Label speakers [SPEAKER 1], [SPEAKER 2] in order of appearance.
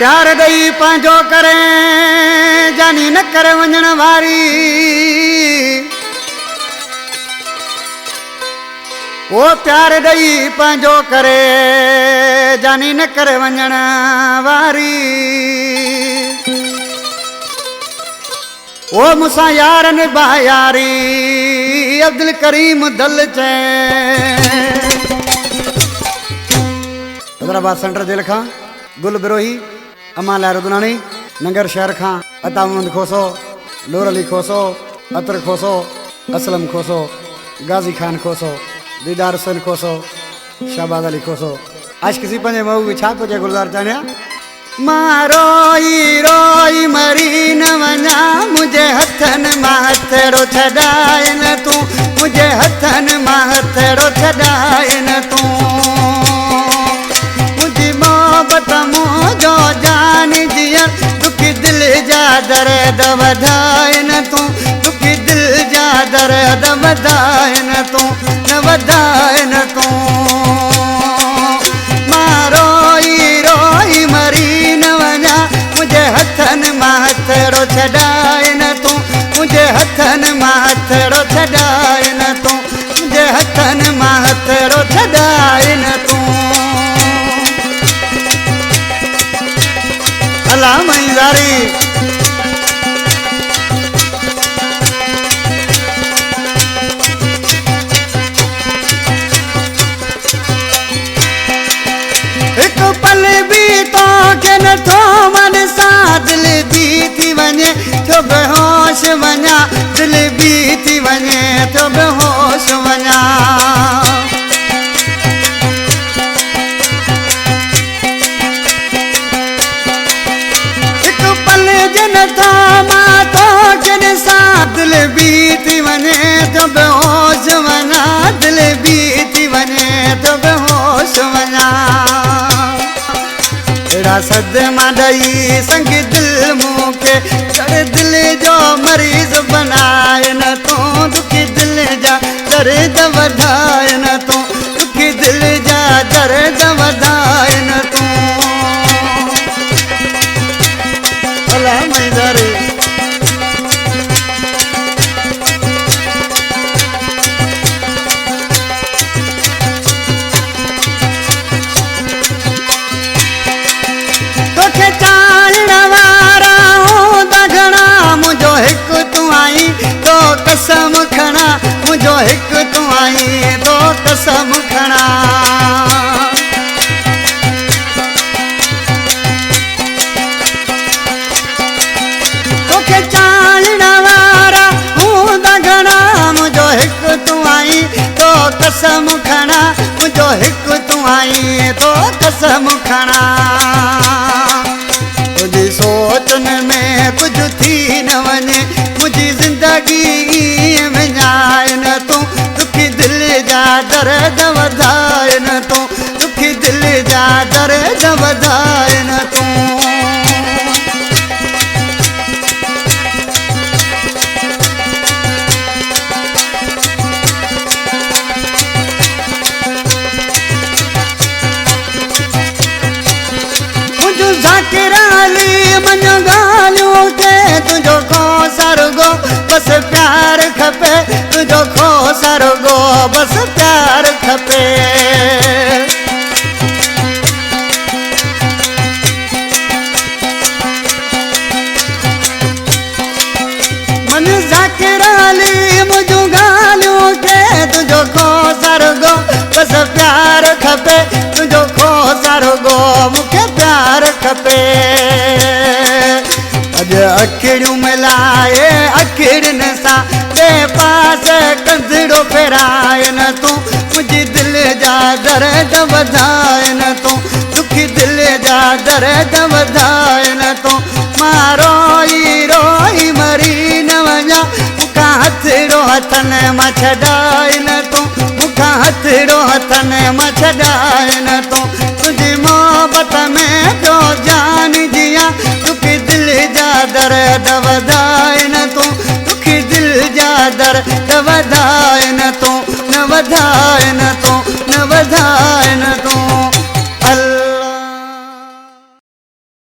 [SPEAKER 1] प्यार दई पंहिंजो करे जानी न करे वञण वारी वो प्यार दई पंहिंजो करे जानी न करे वञण वारी वो मुसा यार निभा यारी अब्दुल करीम दल हैदराबाद सेंट्रल जेल खां गुल बिरोही अमा लहर दुनानी नंगर शहर खां अता मोहम्मद खोसो नूर अली खोसो अतर खोसो असलम खोसो गाजी खान खोसो दीदार हुसैन खोसो शाहबाज अली खोसो आज किसी पंजे महू छा कुछ गुलजार चाहने मारोई रोई मरी न वञा मुझे हथन मां हथड़ो छॾाए न तूं मुझे हथन मां हथड़ो छॾाए न तूं मुझी मोहब्बत मुंहिंजो जान जिया दुखी दिल जा दर्द वधाए न तूं दुखी दिल जा दर्द वधाए न तूं न वधाए न तूं मारोई रोई मरी न वञा मुझे हथन मां हथड़ो छॾाए न तूं मुझे हथन मां हथड़ो छॾाए न तूं मुझे हथन मां हथड़ो छॾाए न तूं अल्लाह मईदारी एक पल भी तो के न थो मन सा दिल भी थी वञे तो बेहोश वञा दिल भी थी वञे तो बेहोश वञा एक पल जन था मां तो के न सा दिल भी थी वञे तो बेहोश वञा दिल भी थी वञे तो बेहोश वञा सदमा ॾई संग दिल मूंखे कर दिल जो मरीज़ बनाए न तूं दुखी दिल जा दर्द वधाए न तूं दुखी दिल जा दर्द वधाए न तूं अल्लाह मईदारी तो कसम खणा मुझो हिक तू आई तो कसम खणा तोखे चालण वारा हूंदा घणा मुझो हिक तू आई तो कसम खणा मुझो हिक तू आई तो कसम खणा तुझी सोचन में कुछ थी न वञे मुझी जिंदगी में जाए न तूं दुखी दिल जा दर्द वधाए न तूं दुखी दिल जा दर्द वधाए न तूं मुझो ज़ाकिर अली मञो ॻाल्हियूं के तुंहिंजो सरगो बस प्यार खपे तुझो खो सरगो बस प्यार खपे मन ज़ाकिर अली मुझो ॻाल्हियूं के तुझो खो सरगो बस प्यार खपे तुझो खो सरगो मूंखे प्यार खपे अखिड़ियूं मिलाए अखिड़ियुनि सां ॿिए पासे कंदड़ो फेराए न तूं मुंहिंजी दिल जा दर्द वधाए न तूं दुखी दिल जा दर्द वधाए न तूं मां रोई रोई मरी न वञा मूंखां हथड़ो हथन मां छॾाए न तूं मूंखां हथड़ो हथन मां छॾाए न तूं तुंहिंजी मोहब्बत में पियो जान जिया दुखी दिल जा दर्द वधाए न तूं दुखी दिल जा दर्द वधाए न तूं न वधाए न तूं न वधाए न तूं